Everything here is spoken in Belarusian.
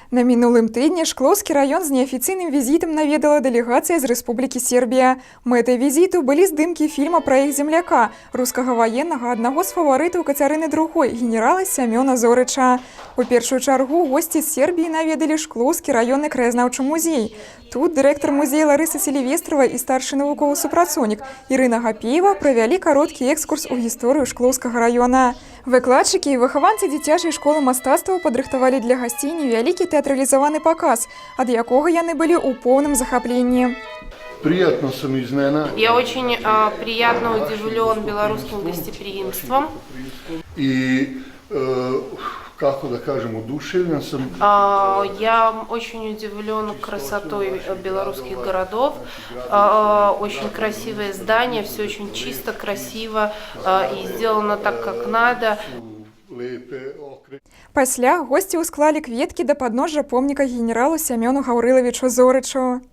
На мінулым тыдні Шклоўскі раён з неафіцыйным візітам наведала дэлегацыя з Рэспублікі Сербія. Мэтай візіту былі здымкі фільма пра іх земляка, рускага ваеннага, аднаго з фаварытаў Кацярыны II, генерала Сямёна Зорыча. У першую чаргу госці з Сербіі наведалі Шклоўскі раённы краязнаўчы музей. Тут дырэктар музея Ларыса Селівестрава і старшы навуковы супрацоўнік Ірына Гапеева правялі кароткі экскурс у гісторыю Шклоўскага раёна. Выкладчыкі і выхаванцы дзіцячай школы мастацтваў падрыхтавалі для гасцей невялікі тэатралізаваны паказ, ад якога яны былі ў поўным захапленні. Приятно сам изненада. Я очень приятно удивлен белорусским гостеприимством. И, как да кажем, удушевлен сам. Я очень удивлен красотой белорусских городов. Очень красивые здания, все очень чисто, красиво и сделано так, как надо. Пасля госці ўсклалі кветкі да падножжа помніка генералу Сямёну Гаўрылавічу Зорычу.